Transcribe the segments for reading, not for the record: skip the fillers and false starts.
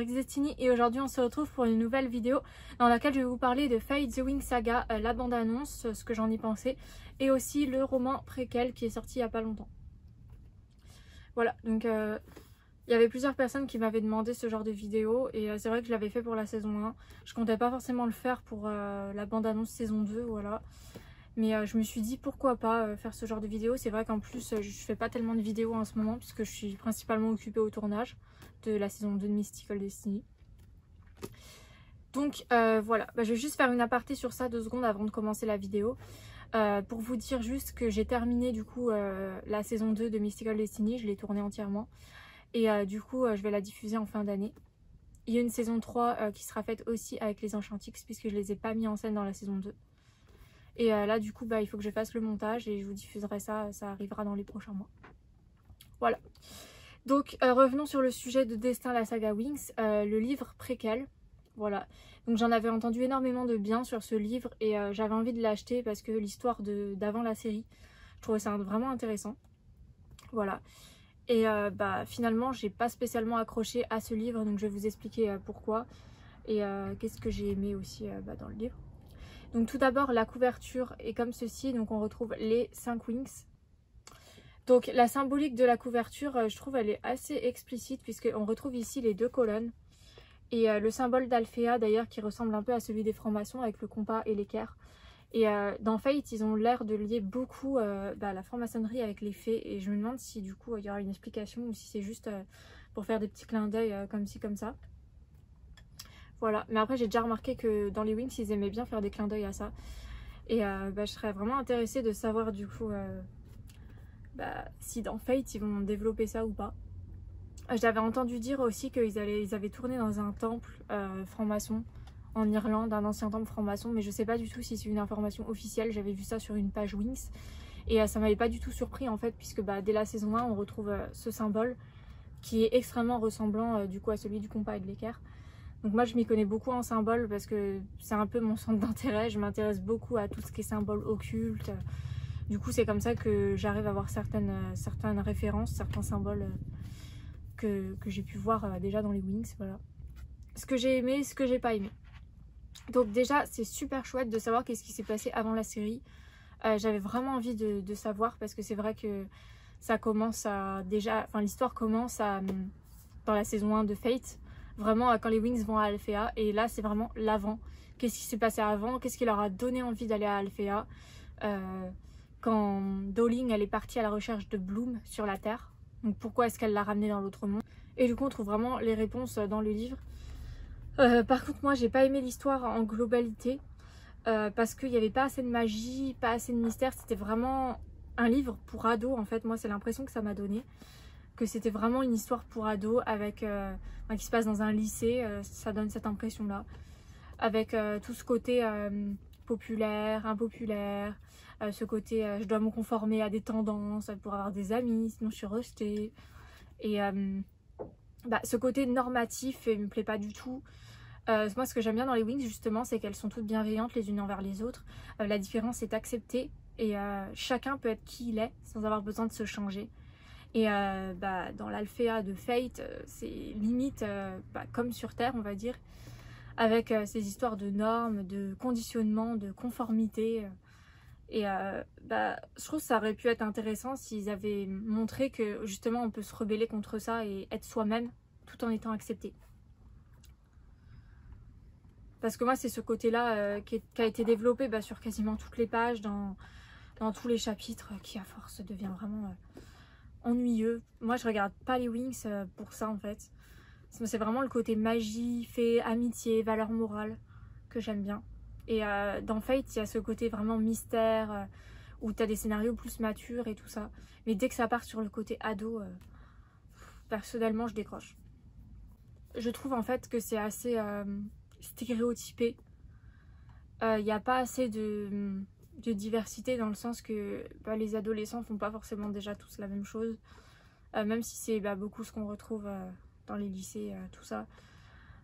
X Destiny et aujourd'hui on se retrouve pour une nouvelle vidéo dans laquelle je vais vous parler de Fate the Winx Saga, la bande-annonce, ce que j'en ai pensé, et aussi le roman préquel qui est sorti il n'y a pas longtemps. Voilà, donc il y avait plusieurs personnes qui m'avaient demandé ce genre de vidéo et c'est vrai que je l'avais fait pour la saison 1. Je comptais pas forcément le faire pour la bande-annonce saison 2, voilà. Mais je me suis dit pourquoi pas faire ce genre de vidéo. C'est vrai qu'en plus je fais pas tellement de vidéos en ce moment puisque je suis principalement occupée au tournage de la saison 2 de Mystical Destiny. Donc voilà, je vais juste faire une aparté sur ça 2 secondes avant de commencer la vidéo. Pour vous dire juste que j'ai terminé du coup la saison 2 de Mystical Destiny, je l'ai tournée entièrement. Et du coup je vais la diffuser en fin d'année. Il y a une saison 3 qui sera faite aussi avec les Enchantix puisque je les ai pas mis en scène dans la saison 2. Et là du coup il faut que je fasse le montage et je vous diffuserai ça, ça arrivera dans les prochains mois. Voilà. Donc revenons sur le sujet de Destin la saga Winx, le livre préquel. Voilà. Donc j'en avais entendu énormément de bien sur ce livre et j'avais envie de l'acheter parce que l'histoire d'avant la série, je trouvais ça vraiment intéressant. Voilà. Et finalement j'ai pas spécialement accroché à ce livre, donc je vais vous expliquer pourquoi et qu'est-ce que j'ai aimé aussi dans le livre. Donc tout d'abord la couverture est comme ceci, donc on retrouve les 5 Winx. Donc la symbolique de la couverture, je trouve elle est assez explicite puisqu'on retrouve ici les 2 colonnes. Et le symbole d'Alfea d'ailleurs qui ressemble un peu à celui des francs-maçons avec le compas et l'équerre. Et dans Fate ils ont l'air de lier beaucoup la franc-maçonnerie avec les fées. Et je me demande si du coup il y aura une explication ou si c'est juste pour faire des petits clins d'œil comme ci comme ça. Voilà, mais après j'ai déjà remarqué que dans les Winx ils aimaient bien faire des clins d'œil à ça. Et je serais vraiment intéressée de savoir du coup si dans Fate ils vont développer ça ou pas. J'avais entendu dire aussi qu'ils avaient tourné dans un temple franc-maçon en Irlande, un ancien temple franc-maçon, mais je sais pas du tout si c'est une information officielle. J'avais vu ça sur une page Winx et ça m'avait pas du tout surpris en fait, puisque dès la saison 1 on retrouve ce symbole qui est extrêmement ressemblant du coup à celui du compas et de l'équerre. Donc moi je m'y connais beaucoup en symbole parce que c'est un peu mon centre d'intérêt, je m'intéresse beaucoup à tout ce qui est symbole occulte. Du coup c'est comme ça que j'arrive à avoir certaines références, certains symboles que j'ai pu voir déjà dans les Winx, voilà. Ce que j'ai aimé, ce que j'ai pas aimé. Donc déjà c'est super chouette de savoir qu'est-ce qui s'est passé avant la série. J'avais vraiment envie de savoir parce que c'est vrai que ça commence à l'histoire commence dans la saison 1 de Fate, vraiment quand les Winx vont à Alfea, et là c'est vraiment l'avant. Qu'est-ce qui s'est passé avant, qu'est-ce qui leur a donné envie d'aller à Alfea quand Dowling elle est partie à la recherche de Bloom sur la Terre. Donc pourquoi est-ce qu'elle l'a ramené dans l'autre monde? Et du coup on trouve vraiment les réponses dans le livre. Par contre moi j'ai pas aimé l'histoire en globalité parce qu'il n'y avait pas assez de magie, pas assez de mystère. C'était vraiment un livre pour ados en fait. Moi c'est l'impression que ça m'a donné. Que c'était vraiment une histoire pour ados avec qui se passe dans un lycée. Ça donne cette impression là. Avec tout ce côté populaire, impopulaire. Ce côté je dois me conformer à des tendances pour avoir des amis sinon je suis rejetée, et ce côté normatif me plaît pas du tout. Moi ce que j'aime bien dans les Winx justement c'est qu'elles sont toutes bienveillantes les unes envers les autres. La différence est acceptée et chacun peut être qui il est sans avoir besoin de se changer. Et dans l'Alfea de Fate c'est limite comme sur Terre on va dire, avec ces histoires de normes, de conditionnement, de conformité. Et je trouve que ça aurait pu être intéressant s'ils avaient montré que justement on peut se rebeller contre ça et être soi-même tout en étant accepté. Parce que moi c'est ce côté-là qui a été développé sur quasiment toutes les pages, dans tous les chapitres, qui à force devient vraiment ennuyeux. Moi je regarde pas les Winx pour ça en fait. C'est vraiment le côté magie, fée, amitié, valeur morale que j'aime bien. Et dans Fate, il y a ce côté vraiment mystère, où tu as des scénarios plus matures et tout ça. Mais dès que ça part sur le côté ado, personnellement, je décroche. Je trouve en fait que c'est assez stéréotypé. Il n'y a pas assez de diversité dans le sens que les adolescents font pas forcément déjà tous la même chose. Même si c'est beaucoup ce qu'on retrouve dans les lycées, tout ça.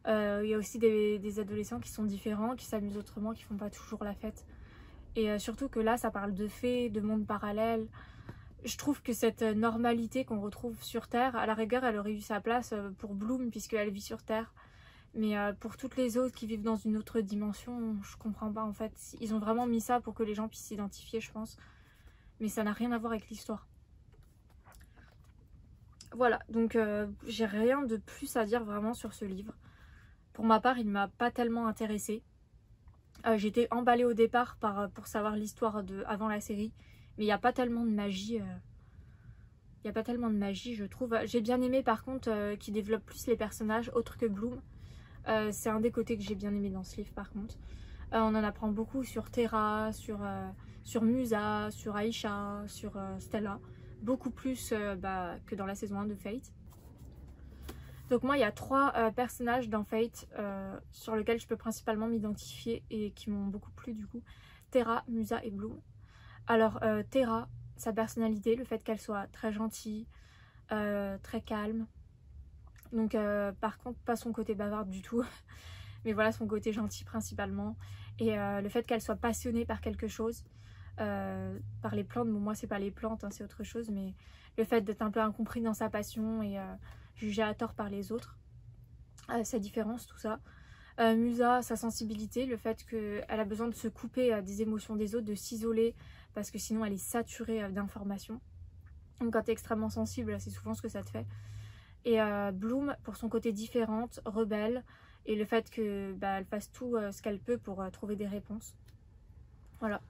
Il y a aussi des adolescents qui sont différents, qui s'amusent autrement, qui font pas toujours la fête. Et surtout que là ça parle de fées, de mondes parallèles. Je trouve que cette normalité qu'on retrouve sur Terre, à la rigueur elle aurait eu sa place pour Bloom puisqu'elle vit sur Terre. Mais pour toutes les autres qui vivent dans une autre dimension, je comprends pas en fait. Ils ont vraiment mis ça pour que les gens puissent s'identifier, je pense. Mais ça n'a rien à voir avec l'histoire. Voilà, donc j'ai rien de plus à dire vraiment sur ce livre. Pour ma part, il ne m'a pas tellement intéressée. J'étais emballée au départ pour savoir l'histoire avant la série. Mais il n'y a pas tellement de magie. Il n'y a pas tellement de magie, je trouve. J'ai bien aimé par contre qu'il développe plus les personnages autres que Bloom. C'est un des côtés que j'ai bien aimé dans ce livre par contre. On en apprend beaucoup sur Terra, sur Musa, sur Aisha, sur Stella. Beaucoup plus que dans la saison 1 de Fate. Donc moi il y a 3 personnages dans Fate sur lesquels je peux principalement m'identifier et qui m'ont beaucoup plu du coup. Terra, Musa et Bloom. Alors Terra, sa personnalité, le fait qu'elle soit très gentille, très calme. Donc par contre pas son côté bavarde du tout, mais voilà son côté gentil principalement. Et le fait qu'elle soit passionnée par quelque chose, par les plantes, bon moi c'est pas les plantes, hein, c'est autre chose, mais le fait d'être un peu incompris dans sa passion et jugé à tort par les autres, sa différence, tout ça. Musa, sa sensibilité, le fait qu'elle a besoin de se couper des émotions des autres, de s'isoler, parce que sinon elle est saturée d'informations. Donc quand tu es extrêmement sensible, c'est souvent ce que ça te fait. Et Bloom, pour son côté différente, rebelle, et le fait que elle fasse tout ce qu'elle peut pour trouver des réponses. Voilà.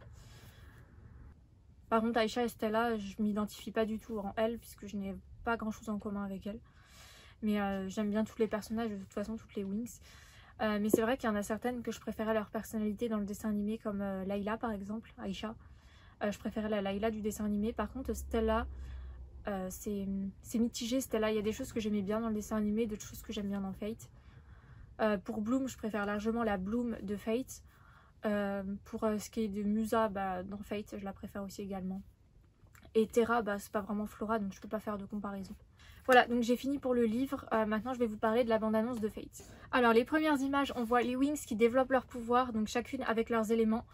Par contre, Aisha et Stella, je m'identifie pas du tout en elle, puisque je n'ai pas grand chose en commun avec elle. Mais j'aime bien tous les personnages, de toute façon, toutes les Wings. Mais c'est vrai qu'il y en a certaines que je préférais leur personnalité dans le dessin animé, comme Layla par exemple, Aisha. Je préférais la Layla du dessin animé. Par contre, Stella, c'est mitigé. Stella, il y a des choses que j'aimais bien dans le dessin animé, d'autres choses que j'aime bien dans Fate. Pour Bloom, je préfère largement la Bloom de Fate. Pour ce qui est de Musa, dans Fate, je la préfère aussi également. Et Terra, c'est pas vraiment Flora, donc je peux pas faire de comparaison. Voilà, donc j'ai fini pour le livre. Maintenant, je vais vous parler de la bande-annonce de Fate. Alors, les premières images, on voit les Wings qui développent leur pouvoir, donc chacune avec leurs éléments.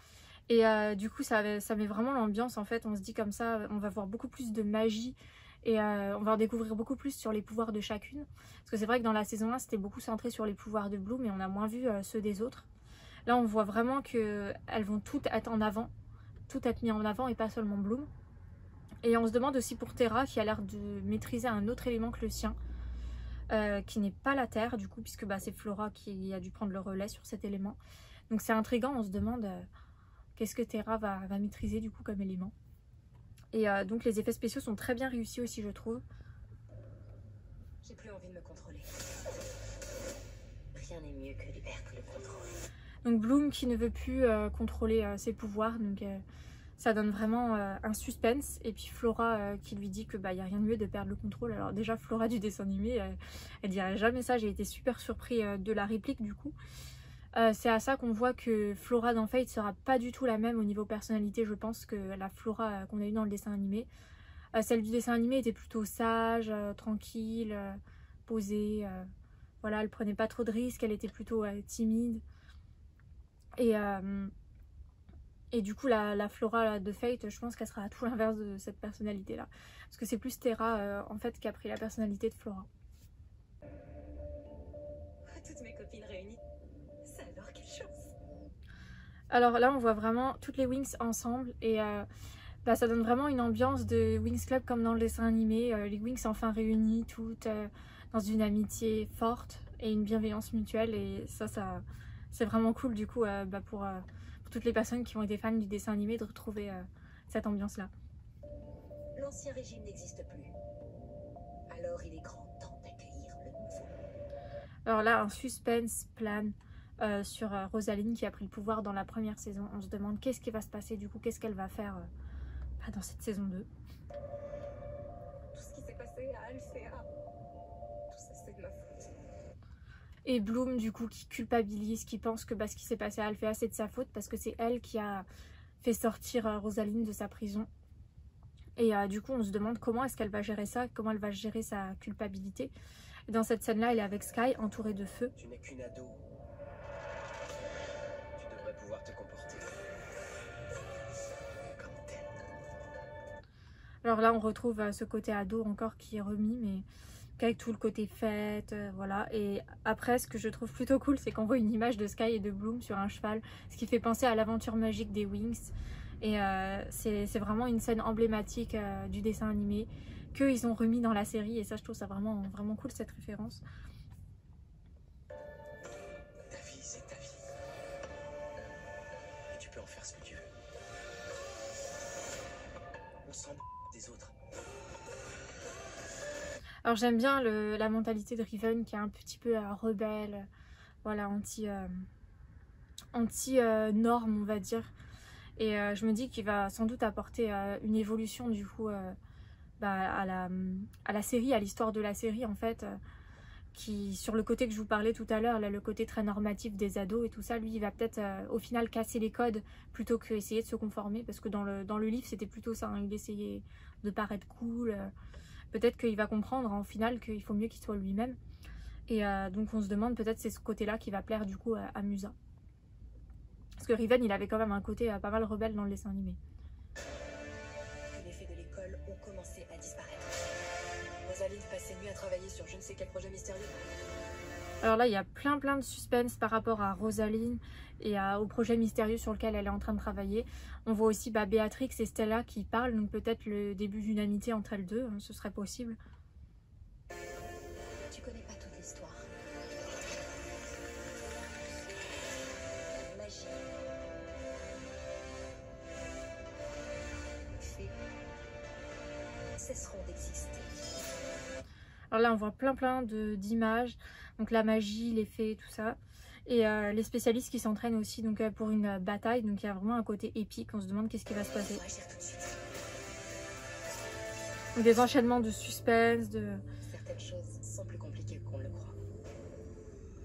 Et du coup, ça met vraiment l'ambiance, en fait. On se dit comme ça, on va voir beaucoup plus de magie. Et on va en découvrir beaucoup plus sur les pouvoirs de chacune. Parce que c'est vrai que dans la saison 1, c'était beaucoup centré sur les pouvoirs de Bloom, et on a moins vu ceux des autres. Là, on voit vraiment qu'elles vont toutes être en avant. Tout être mis en avant et pas seulement Bloom. Et on se demande aussi pour Terra, qui a l'air de maîtriser un autre élément que le sien. Qui n'est pas la terre, du coup, puisque c'est Flora qui a dû prendre le relais sur cet élément. Donc c'est intriguant, on se demande qu'est-ce que Terra va maîtriser du coup comme élément. Et donc les effets spéciaux sont très bien réussis aussi, je trouve. J'ai plus envie de me contrôler. Rien n'est mieux que l'hyper contrôle. Donc Bloom qui ne veut plus contrôler ses pouvoirs, donc ça donne vraiment un suspense. Et puis Flora qui lui dit que y a rien de mieux de perdre le contrôle. Alors déjà Flora du dessin animé, elle dirait jamais ça. J'ai été super surpris de la réplique du coup. C'est à ça qu'on voit que Flora dans Fate sera pas du tout la même au niveau personnalité, je pense, que la Flora qu'on a eue dans le dessin animé. Celle du dessin animé était plutôt sage, tranquille, posée. Voilà, elle prenait pas trop de risques, elle était plutôt timide. Et du coup, la Flora de Fate, je pense qu'elle sera à tout l'inverse de cette personnalité-là. Parce que c'est plus Terra, en fait, qui a pris la personnalité de Flora. Toutes mes copines réunies. Ça alors, quelle chance! Alors là, on voit vraiment toutes les Wings ensemble. Et ça donne vraiment une ambiance de Wings Club comme dans le dessin animé. Les Wings enfin réunies, toutes dans une amitié forte et une bienveillance mutuelle. Et ça c'est vraiment cool du coup pour toutes les personnes qui ont été fans du dessin animé de retrouver cette ambiance-là. L'ancien régime n'existe plus. Alors il est grand temps d'accueillir le nouveau. Alors là, un suspense plane sur Rosaline qui a pris le pouvoir dans la première saison. On se demande qu'est-ce qui va se passer du coup, qu'est-ce qu'elle va faire dans cette saison 2. Tout ce qui s'est passé à Alphéa, tout ça c'est de ma faute. Et Bloom du coup qui culpabilise, qui pense que ce qui s'est passé à Alphéa c'est de sa faute parce que c'est elle qui a fait sortir Rosaline de sa prison. Et du coup on se demande comment est-ce qu'elle va gérer ça, comment elle va gérer sa culpabilité. Et dans cette scène là elle est avec Sky entourée de feu. Tu n'es qu'une ado. Tu devrais pouvoir te comporter comme telle. Alors là on retrouve ce côté ado encore qui est remis, mais qu'avec tout le côté fête, voilà. Et après, ce que je trouve plutôt cool, c'est qu'on voit une image de Sky et de Bloom sur un cheval, ce qui fait penser à l'aventure magique des Wings. Et c'est vraiment une scène emblématique du dessin animé qu'ils ont remis dans la série, et ça, je trouve ça vraiment, vraiment cool, cette référence. Ta vie, c'est ta vie. Et tu peux en faire ce que tu veux. On s'en des autres. Alors j'aime bien la mentalité de Riven qui est un petit peu rebelle, voilà, anti-norme on va dire. Et je me dis qu'il va sans doute apporter une évolution du coup à la série, à l'histoire de la série en fait. Qui, sur le côté que je vous parlais tout à l'heure, là, le côté très normatif des ados et tout ça, lui il va peut-être au final casser les codes plutôt que essayer de se conformer, parce que dans le livre c'était plutôt ça, hein, il essayait de paraître cool, peut-être qu'il va comprendre en final qu'il faut mieux qu'il soit lui-même, et donc on se demande peut-être c'est ce côté là qui va plaire du coup à Musa, parce que Riven il avait quand même un côté pas mal rebelle dans le dessin animé. Les faits de l'école ont commencé à disparaître. Rosaline passe ses nuits à travailler sur je ne sais quel projet mystérieux. Alors là, il y a plein de suspense par rapport à Rosaline et au projet mystérieux sur lequel elle est en train de travailler. On voit aussi Béatrix et Stella qui parlent, donc peut-être le début d'une amitié entre elles deux, hein, ce serait possible. Tu connais pas toute l'histoire. Magie. Fées cesseront d'exister. Alors là, on voit plein d'images, donc la magie, les fées, tout ça. Et les spécialistes qui s'entraînent aussi donc, pour une bataille, donc il y a vraiment un côté épique, on se demande qu'est-ce qui va se passer. Donc, des enchaînements de suspense, Certaines choses sont plus compliquées qu'on le croit.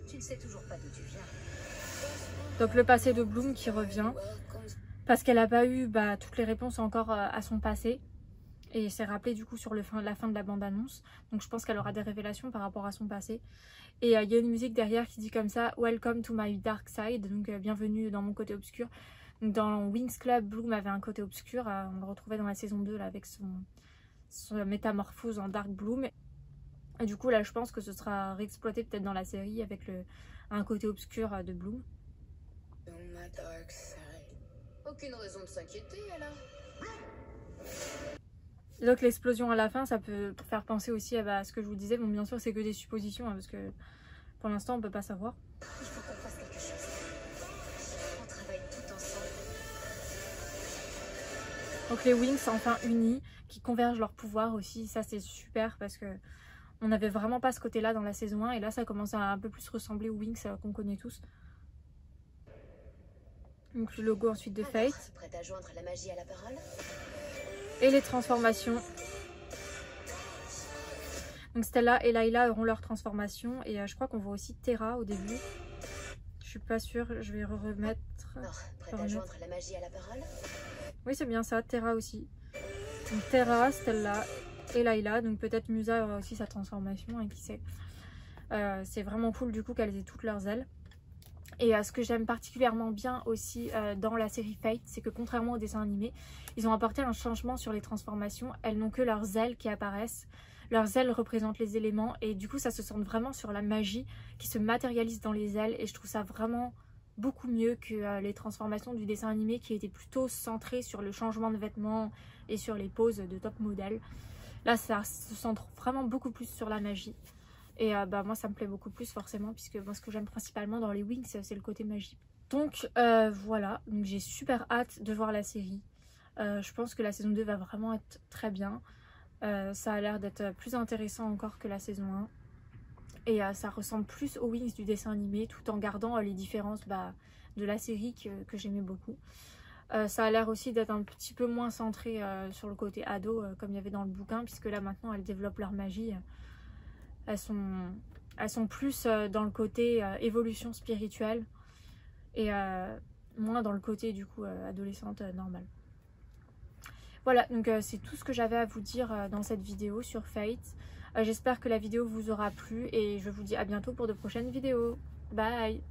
Tu ne sais toujours pas d'où tu viens. Donc le passé de Bloom qui revient, parce qu'elle n'a pas eu toutes les réponses encore à son passé. Et c'est rappelé du coup sur la fin de la bande-annonce. Donc je pense qu'elle aura des révélations par rapport à son passé. Et il y a une musique derrière qui dit comme ça « Welcome to my dark side », donc bienvenue dans mon côté obscur. Donc dans Winx Club, Bloom avait un côté obscur, on le retrouvait dans la saison 2 là, avec son métamorphose en Dark Bloom. Et du coup là je pense que ce sera réexploité peut-être dans la série avec un côté obscur de Bloom. Aucune raison de s'inquiéter alors. Et donc l'explosion à la fin, ça peut faire penser aussi à ce que je vous disais. Bon, bien sûr, c'est que des suppositions, hein, parce que pour l'instant, on peut pas savoir. Il faut qu'on fasse quelque chose. On travaille tout ensemble. Donc les Wings enfin unis, qui convergent leurs pouvoirs aussi, ça c'est super parce que on n'avait vraiment pas ce côté-là dans la saison 1 et là ça commence à un peu plus ressembler aux Wings qu'on connaît tous. Donc le logo ensuite de Fate. Prête à joindre la magie à la parole? Et les transformations. Donc Stella et Layla auront leur transformation. Et je crois qu'on voit aussi Terra au début. Je suis pas sûre, je vais remettre. Prête à joindre la magie à la parole? Oui, c'est bien ça, Terra aussi. Donc Terra, Stella et Layla. Donc peut-être Musa aura aussi sa transformation, hein, qui sait. C'est vraiment cool du coup qu'elles aient toutes leurs ailes. Et ce que j'aime particulièrement bien aussi dans la série Fate, c'est que contrairement au dessin animé, ils ont apporté un changement sur les transformations. Elles n'ont que leurs ailes qui apparaissent. Leurs ailes représentent les éléments et du coup ça se centre vraiment sur la magie qui se matérialise dans les ailes. Et je trouve ça vraiment beaucoup mieux que les transformations du dessin animé qui étaient plutôt centrées sur le changement de vêtements et sur les poses de top modèle. Là ça se centre vraiment beaucoup plus sur la magie. Et moi ça me plaît beaucoup plus forcément, puisque ce que j'aime principalement dans les Wings c'est le côté magie. Donc voilà, j'ai super hâte de voir la série. Je pense que la saison 2 va vraiment être très bien. Ça a l'air d'être plus intéressant encore que la saison 1. Et ça ressemble plus aux Wings du dessin animé, tout en gardant les différences de la série que j'aimais beaucoup. Ça a l'air aussi d'être un petit peu moins centré sur le côté ado comme il y avait dans le bouquin, puisque là maintenant elles développent leur magie. Elles sont plus dans le côté évolution spirituelle et moins dans le côté du coup adolescente normale. Voilà, donc c'est tout ce que j'avais à vous dire dans cette vidéo sur Fate. J'espère que la vidéo vous aura plu et je vous dis à bientôt pour de prochaines vidéos. Bye!